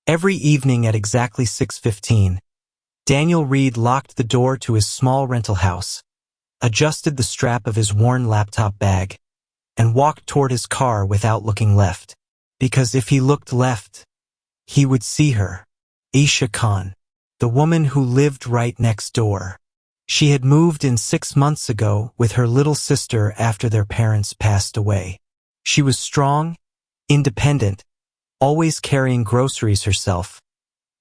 Every evening at exactly 6:15, Daniel Reed locked the door to his small rental house, adjusted the strap of his worn laptop bag, and walked toward his car without looking left. Because if he looked left, he would see her, Aisha Khan, the woman who lived right next door. She had moved in 6 months ago with her little sister after their parents passed away. She was strong, independent, always carrying groceries herself,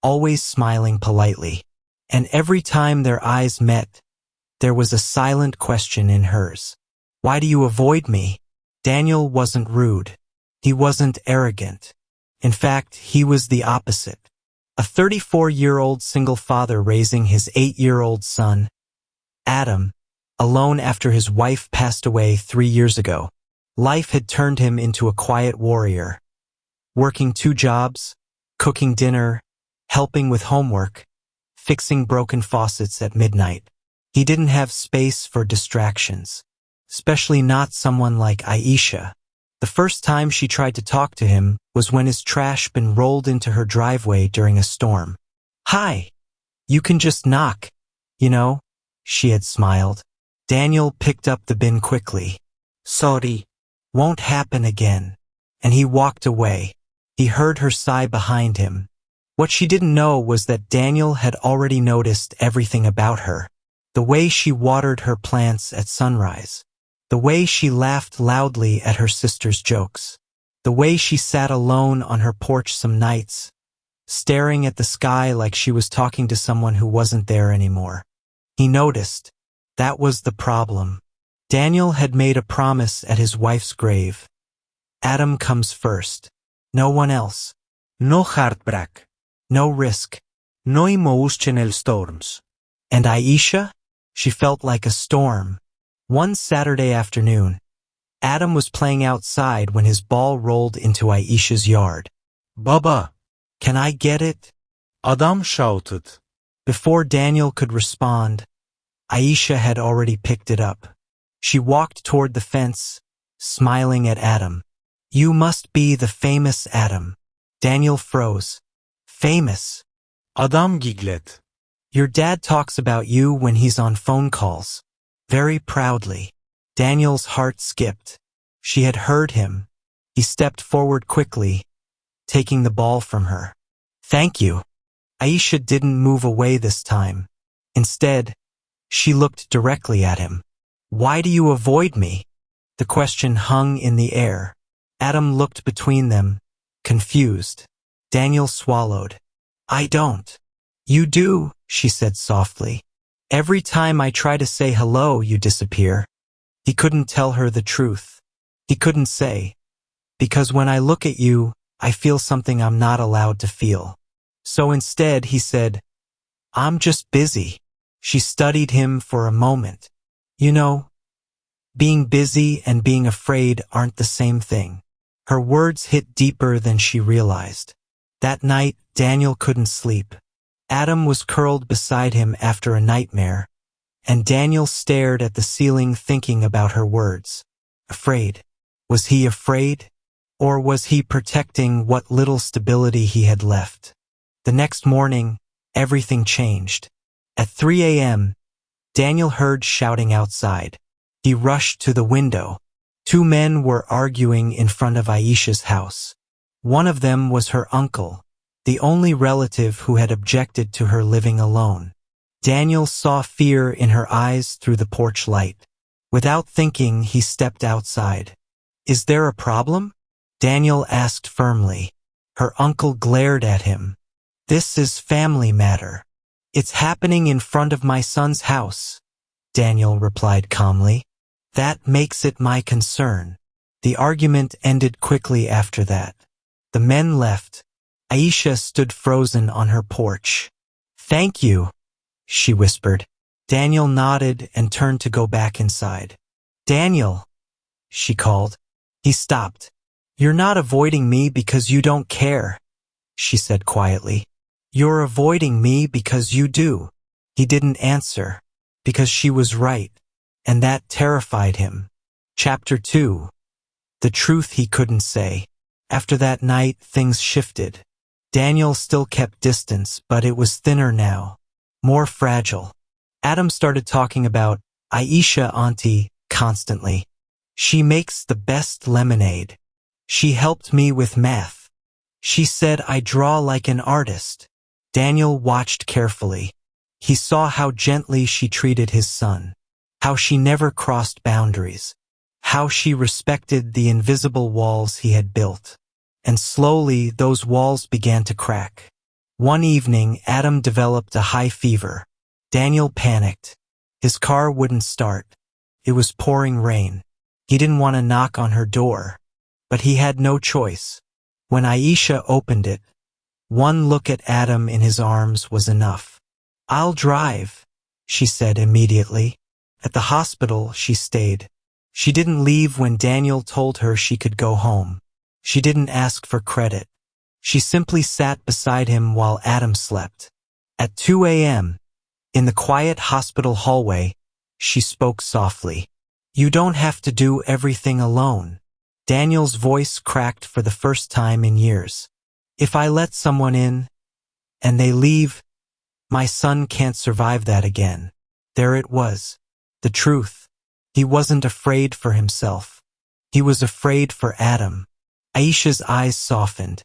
always smiling politely. And every time their eyes met, there was a silent question in hers. Why do you avoid me? Daniel wasn't rude. He wasn't arrogant. In fact, he was the opposite. A 34-year-old single father raising his 8-year-old son, Adam, alone after his wife passed away 3 years ago. Life had turned him into a quiet warrior, working 2 jobs, cooking dinner, helping with homework, fixing broken faucets at midnight. He didn't have space for distractions, especially not someone like Aisha. The first time she tried to talk to him was when his trash bin rolled into her driveway during a storm. "Hi, you can just knock, you know," she had smiled. Daniel picked up the bin quickly. "Sorry, won't happen again." And he walked away. He heard her sigh behind him. What she didn't know was that Daniel had already noticed everything about her. The way she watered her plants at sunrise. The way she laughed loudly at her sister's jokes. The way she sat alone on her porch some nights, staring at the sky like she was talking to someone who wasn't there anymore. He noticed. That was the problem. Daniel had made a promise at his wife's grave. Adam comes first. No one else. No heartbreak. No risk. No emotional storms. And Aisha? She felt like a storm. One Saturday afternoon, Adam was playing outside when his ball rolled into Aisha's yard. "Baba, can I get it?" Adam shouted. Before Daniel could respond, Aisha had already picked it up. She walked toward the fence, smiling at Adam. "You must be the famous Adam." Daniel froze. "Famous?" Adam giggled. "Your dad talks about you when he's on phone calls." Very proudly. Daniel's heart skipped. She had heard him. He stepped forward quickly, taking the ball from her. "Thank you." Aisha didn't move away this time. Instead, she looked directly at him. "Why do you avoid me?" The question hung in the air. Adam looked between them, confused. Daniel swallowed. "I don't." "You do," she said softly. "Every time I try to say hello, you disappear." He couldn't tell her the truth. He couldn't say, "Because when I look at you, I feel something I'm not allowed to feel." So instead, he said, "I'm just busy." She studied him for a moment. You know, being busy and being afraid aren't the same thing. Her words hit deeper than she realized. That night, Daniel couldn't sleep. Adam was curled beside him after a nightmare, and Daniel stared at the ceiling thinking about her words. Afraid. Was he afraid? Or was he protecting what little stability he had left? The next morning, everything changed. At 3 a.m., Daniel heard shouting outside. He rushed to the window. 2 men were arguing in front of Aisha's house. One of them was her uncle, the only relative who had objected to her living alone. Daniel saw fear in her eyes through the porch light. Without thinking, he stepped outside. "Is there a problem?" Daniel asked firmly. Her uncle glared at him. "This is family matter. It's happening in front of my son's house," Daniel replied calmly. "That makes it my concern." The argument ended quickly after that. The men left. Aisha stood frozen on her porch. "Thank you," she whispered. Daniel nodded and turned to go back inside. "Daniel," she called. He stopped. "You're not avoiding me because you don't care," she said quietly. "You're avoiding me because you do." He didn't answer, because she was right, and that terrified him. Chapter 2. The truth he couldn't say. After that night, things shifted. Daniel still kept distance, but it was thinner now, more fragile. Adam started talking about Aisha auntie constantly. She makes the best lemonade. She helped me with math. She said I draw like an artist. Daniel watched carefully. He saw how gently she treated his son, how she never crossed boundaries, how she respected the invisible walls he had built. And slowly those walls began to crack. One evening, Adam developed a high fever. Daniel panicked. His car wouldn't start. It was pouring rain. He didn't want to knock on her door, but he had no choice. When Aisha opened it, one look at Adam in his arms was enough. "I'll drive," she said immediately. At the hospital, she stayed. She didn't leave when Daniel told her she could go home. She didn't ask for credit. She simply sat beside him while Adam slept. At 2 a.m., in the quiet hospital hallway, she spoke softly. "You don't have to do everything alone." Daniel's voice cracked for the first time in years. "If I let someone in, and they leave, my son can't survive that again." There it was. The truth. He wasn't afraid for himself. He was afraid for Adam. Aisha's eyes softened.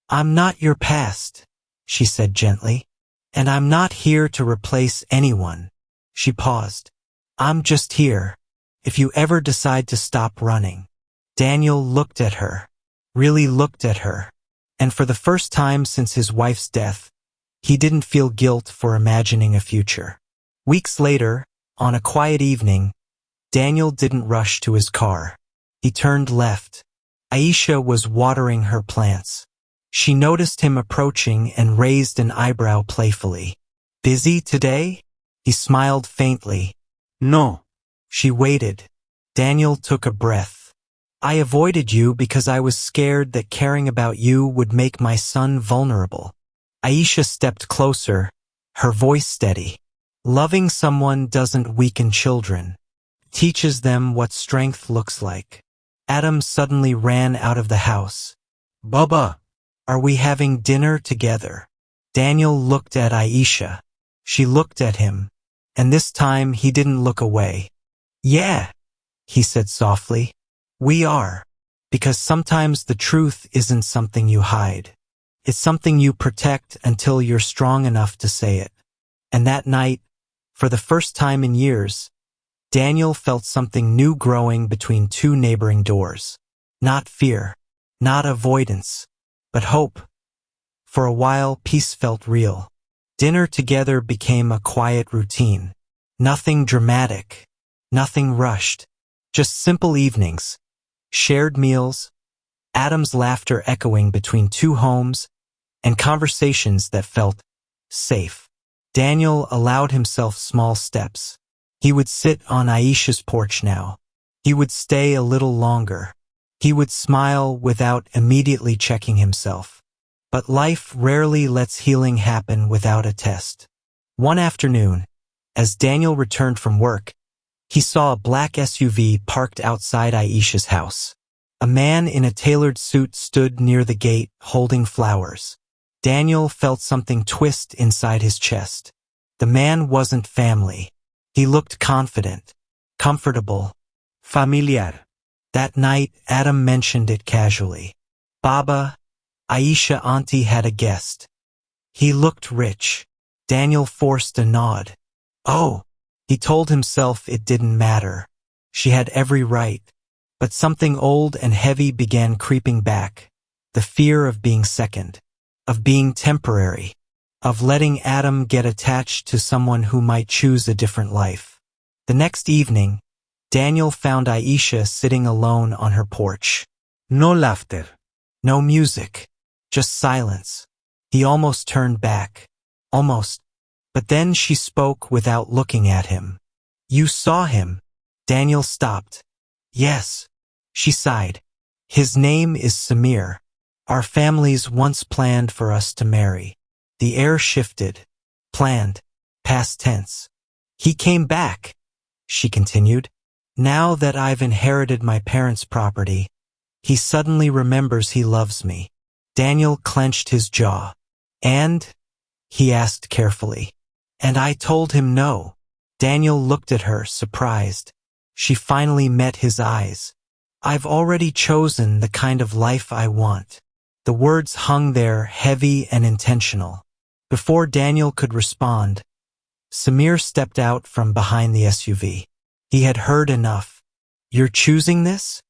"I'm not your past," she said gently. "And I'm not here to replace anyone." She paused. "I'm just here, if you ever decide to stop running." Daniel looked at her, really looked at her, and for the first time since his wife's death, he didn't feel guilt for imagining a future. Weeks later, on a quiet evening, Daniel didn't rush to his car. He turned left. Aisha was watering her plants. She noticed him approaching and raised an eyebrow playfully. "Busy today?" He smiled faintly. "No." She waited. Daniel took a breath. "I avoided you because I was scared that caring about you would make my son vulnerable." Aisha stepped closer, her voice steady. "Loving someone doesn't weaken children. It teaches them what strength looks like." Adam suddenly ran out of the house. "Baba, are we having dinner together?" Daniel looked at Aisha. She looked at him, and this time he didn't look away. "Yeah," he said softly. "We are. Because sometimes the truth isn't something you hide. It's something you protect until you're strong enough to say it." And that night, for the first time in years, Daniel felt something new growing between two neighboring doors. Not fear, not avoidance, but hope. For a while, peace felt real. Dinner together became a quiet routine. Nothing dramatic, nothing rushed, just simple evenings, shared meals, Adam's laughter echoing between two homes, and conversations that felt safe. Daniel allowed himself small steps. He would sit on Aisha's porch now. He would stay a little longer. He would smile without immediately checking himself. But life rarely lets healing happen without a test. One afternoon, as Daniel returned from work, he saw a black SUV parked outside Aisha's house. A man in a tailored suit stood near the gate, holding flowers. Daniel felt something twist inside his chest. The man wasn't family. He looked confident, comfortable, familiar. That night, Adam mentioned it casually. "Baba, Aisha auntie had a guest. He looked rich." Daniel forced a nod. "Oh." He told himself it didn't matter. She had every right. But something old and heavy began creeping back. The fear of being second, of being temporary, of letting Adam get attached to someone who might choose a different life. The next evening, Daniel found Aisha sitting alone on her porch. No laughter, no music, just silence. He almost turned back. Almost. But then she spoke without looking at him. "You saw him?" Daniel stopped. "Yes." She sighed. "His name is Samir. Our families once planned for us to marry." The air shifted. Planned. Past tense. "He came back," she continued. "Now that I've inherited my parents' property, he suddenly remembers he loves me." Daniel clenched his jaw. And? He asked carefully. And I told him no. Daniel looked at her, surprised. She finally met his eyes. I've already chosen the kind of life I want. The words hung there, heavy and intentional. Before Daniel could respond, Samir stepped out from behind the SUV. He had heard enough. You're choosing this?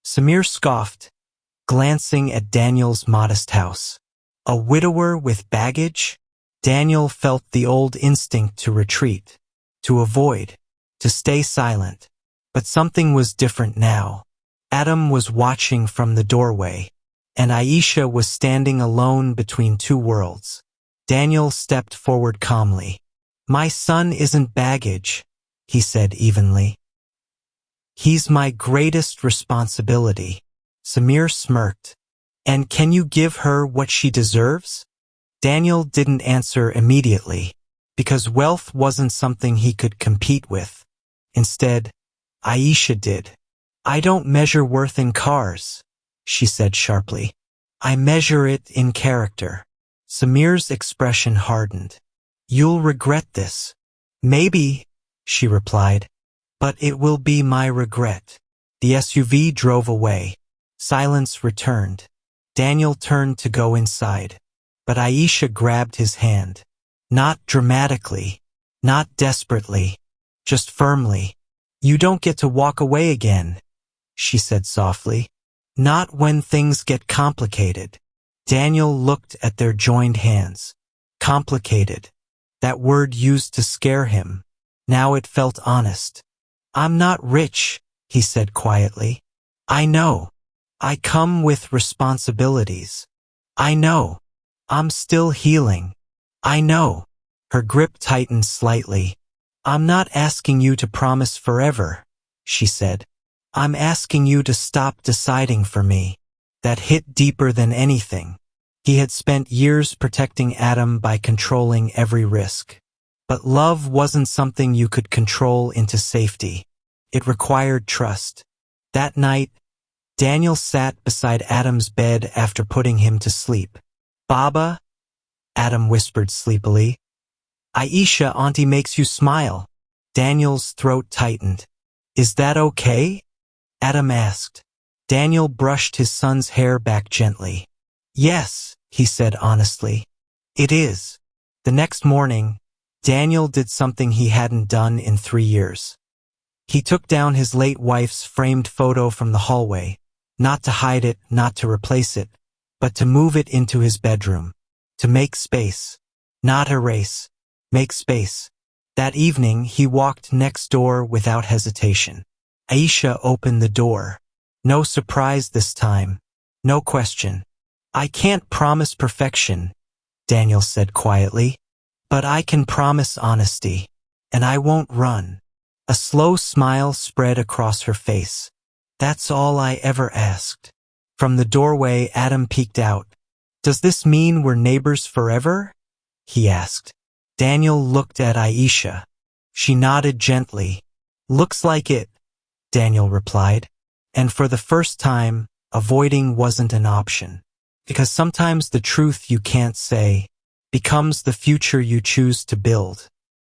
Samir scoffed, glancing at Daniel's modest house. A widower with baggage? Daniel felt the old instinct to retreat, to avoid, to stay silent. But something was different now. Adam was watching from the doorway, and Aisha was standing alone between two worlds. Daniel stepped forward calmly. My son isn't baggage, he said evenly. He's my greatest responsibility. Samir smirked. And can you give her what she deserves? Daniel didn't answer immediately, because wealth wasn't something he could compete with. Instead, Aisha did. I don't measure worth in cars, she said sharply. I measure it in character. Samir's expression hardened. You'll regret this. Maybe, she replied, but it will be my regret. The SUV drove away. Silence returned. Daniel turned to go inside, but Aisha grabbed his hand. Not dramatically, not desperately, just firmly. You don't get to walk away again, she said softly. Not when things get complicated. Daniel looked at their joined hands. Complicated. That word used to scare him. Now it felt honest. I'm not rich, he said quietly. I know. I come with responsibilities. I know. I'm still healing. I know. Her grip tightened slightly. I'm not asking you to promise forever, she said. I'm asking you to stop deciding for me. That hit deeper than anything. He had spent years protecting Adam by controlling every risk. But love wasn't something you could control into safety. It required trust. That night, Daniel sat beside Adam's bed after putting him to sleep. Baba, Adam whispered sleepily. Aisha, Auntie makes you smile. Daniel's throat tightened. Is that okay? Adam asked. Daniel brushed his son's hair back gently. Yes, he said honestly. It is. The next morning, Daniel did something he hadn't done in 3 years. He took down his late wife's framed photo from the hallway, not to hide it, not to replace it, but to move it into his bedroom. To make space. Not erase. Make space. That evening, he walked next door without hesitation. Aisha opened the door. No surprise this time. No question. I can't promise perfection, Daniel said quietly, but I can promise honesty, and I won't run. A slow smile spread across her face. That's all I ever asked. From the doorway, Adam peeked out. Does this mean we're neighbors forever? He asked. Daniel looked at Aisha. She nodded gently. Looks like it, Daniel replied. And for the first time, avoiding wasn't an option. Because sometimes the truth you can't say becomes the future you choose to build.